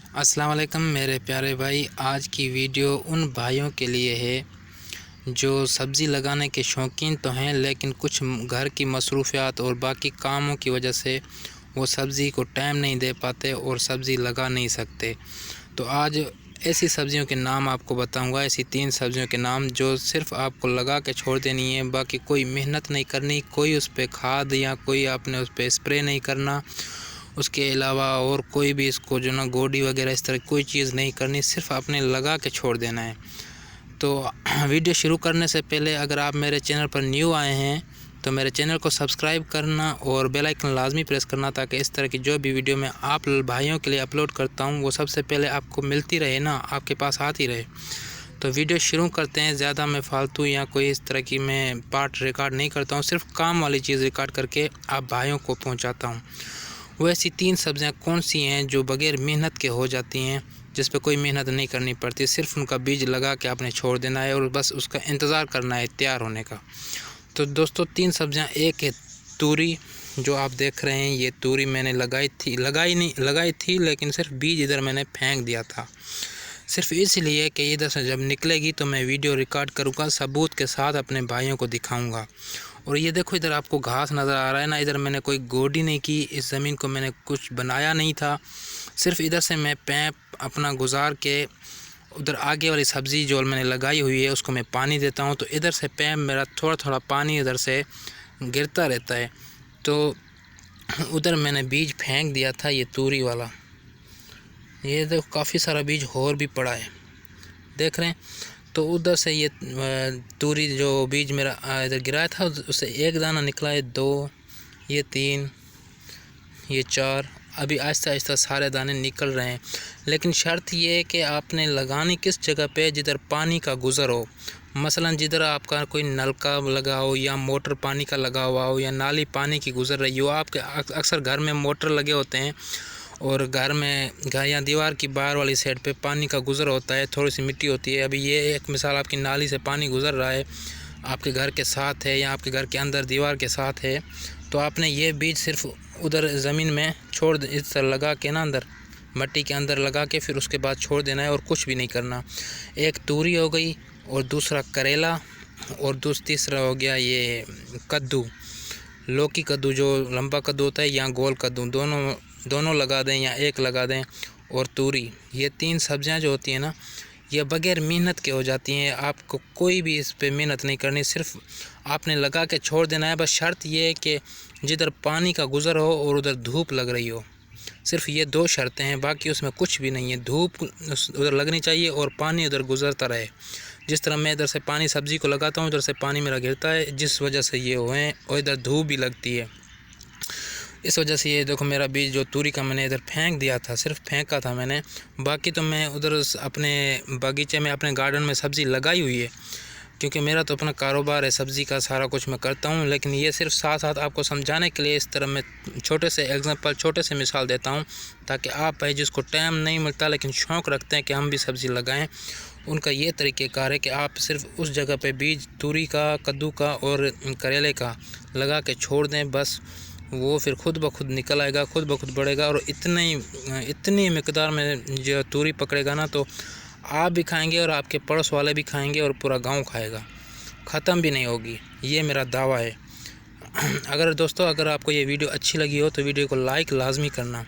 अस्सलाम वालेकुम मेरे प्यारे भाई। आज की वीडियो उन भाइयों के लिए है जो सब्ज़ी लगाने के शौकीन तो हैं, लेकिन कुछ घर की मसरूफियात और बाकी कामों की वजह से वो सब्ज़ी को टाइम नहीं दे पाते और सब्ज़ी लगा नहीं सकते। तो आज ऐसी सब्ज़ियों के नाम आपको बताऊंगा, ऐसी 3 सब्ज़ियों के नाम जो सिर्फ़ आपको लगा के छोड़ देनी है। बाकी कोई मेहनत नहीं करनी, कोई उस पर खाद या कोई आपने उस पर स्प्रे नहीं करना। उसके अलावा और कोई भी इसको जो ना गोडी वगैरह इस तरह कोई चीज़ नहीं करनी, सिर्फ़ आपने लगा के छोड़ देना है। तो वीडियो शुरू करने से पहले अगर आप मेरे चैनल पर न्यू आए हैं तो मेरे चैनल को सब्सक्राइब करना और बेल आइकन लाजमी प्रेस करना, ताकि इस तरह की जो भी वीडियो मैं आप भाइयों के लिए अपलोड करता हूं वो सबसे पहले आपको मिलती रहे ना, आपके पास आती रहे। तो वीडियो शुरू करते हैं। ज़्यादा मैं फालतू या कोई इस तरह की मैं पार्ट रिकॉर्ड नहीं करता हूँ, सिर्फ काम वाली चीज़ रिकॉर्ड करके आप भाइयों को पहुँचाता हूँ। वो ऐसी 3 सब्ज़ियाँ कौन सी हैं जो बग़ैर मेहनत के हो जाती हैं, जिस पे कोई मेहनत नहीं करनी पड़ती, सिर्फ़ उनका बीज लगा के आपने छोड़ देना है और बस उसका इंतज़ार करना है तैयार होने का। तो दोस्तों 3 सब्ज़ियाँ, एक है तूरी, जो आप देख रहे हैं। ये तूरी मैंने लगाई थी लेकिन सिर्फ बीज इधर मैंने फेंक दिया था, सिर्फ इसलिए कि इधर से जब निकलेगी तो मैं वीडियो रिकॉर्ड करूँगा, सबूत के साथ अपने भाइयों को दिखाऊँगा। और ये देखो इधर आपको घास नज़र आ रहा है ना, इधर मैंने कोई गोडी नहीं की, इस ज़मीन को मैंने कुछ बनाया नहीं था, सिर्फ इधर से मैं पैप अपना गुजार के उधर आगे वाली सब्ज़ी जो मैंने लगाई हुई है उसको मैं पानी देता हूँ। तो इधर से पैप मेरा थोड़ा थोड़ा पानी इधर से गिरता रहता है। तो उधर मैंने बीज फेंक दिया था, ये तूरी वाला। ये देखो काफ़ी सारा बीज और भी पड़ा है, देख रहे हैं। तो उधर से ये तूरी जो बीज मेरा इधर गिराया था उससे एक दाना निकला है, 2, ये 3, ये 4। अभी आहिस्ता आहिस्ता सारे दाने निकल रहे हैं। लेकिन शर्त ये है कि आपने लगानी किस जगह पे जिधर पानी का गुज़र हो। मसलन जिधर आपका कोई नलका लगा हो या मोटर पानी का लगा हुआ हो या नाली पानी की गुज़र रही हो। आपके अक्सर घर में मोटर लगे होते हैं और घर या दीवार की बाहर वाली साइड पे पानी का गुज़र होता है, थोड़ी सी मिट्टी होती है। अभी ये एक मिसाल, आपकी नाली से पानी गुज़र रहा है, आपके घर के साथ है या आपके घर के अंदर दीवार के साथ है, तो आपने ये बीज सिर्फ उधर ज़मीन में छोड़ इस तरह लगा के ना, अंदर मट्टी के अंदर लगा के फिर उसके बाद छोड़ देना है और कुछ भी नहीं करना। एक तूरी हो गई और दूसरा करेला और तीसरा हो गया ये कद्दू, लौकी कद्दू, जो लंबा कद्दू होता है या गोल कद्दू, दोनों लगा दें या एक लगा दें। और तूरी, ये 3 सब्जियां जो होती हैं ना, ये बग़ैर मेहनत के हो जाती हैं। आपको कोई भी इस पे मेहनत नहीं करनी, सिर्फ आपने लगा के छोड़ देना है। बस शर्त ये है कि जिधर पानी का गुज़र हो और उधर धूप लग रही हो, सिर्फ ये 2 शर्तें हैं, बाकी उसमें कुछ भी नहीं है। धूप उधर लगनी चाहिए और पानी उधर गुज़रता रहे। जिस तरह मैं इधर से पानी सब्ज़ी को लगाता हूँ, उधर से पानी मेरा गिरता है, जिस वजह से ये हुए, और इधर धूप भी लगती है, इस वजह से ये देखो मेरा बीज जो तूरी का मैंने इधर फेंक दिया था, सिर्फ फेंका था मैंने। बाकी तो मैं उधर अपने बगीचे में, अपने गार्डन में सब्ज़ी लगाई हुई है, क्योंकि मेरा तो अपना कारोबार है, सब्ज़ी का सारा कुछ मैं करता हूँ। लेकिन ये सिर्फ साथ साथ आपको समझाने के लिए इस तरह मैं छोटे से एग्जांपल, छोटे से मिसाल देता हूँ, ताकि आप भाई जिसको टाइम नहीं मिलता लेकिन शौक़ रखते हैं कि हम भी सब्ज़ी लगाएं, उनका ये तरीक़ेकार है कि आप सिर्फ उस जगह पे बीज तूरी का, कद्दू का और करेले का लगा के छोड़ दें। बस वो फिर खुद ब खुद निकल आएगा, खुद ब खुद बढ़ेगा। और इतनी मिकदार में जो तूरी पकड़ेगा ना, तो आप भी खाएंगे और आपके पड़ोस वाले भी खाएंगे और पूरा गांव खाएगा, ख़त्म भी नहीं होगी, ये मेरा दावा है। अगर दोस्तों, अगर आपको ये वीडियो अच्छी लगी हो तो वीडियो को लाइक लाजमी करना।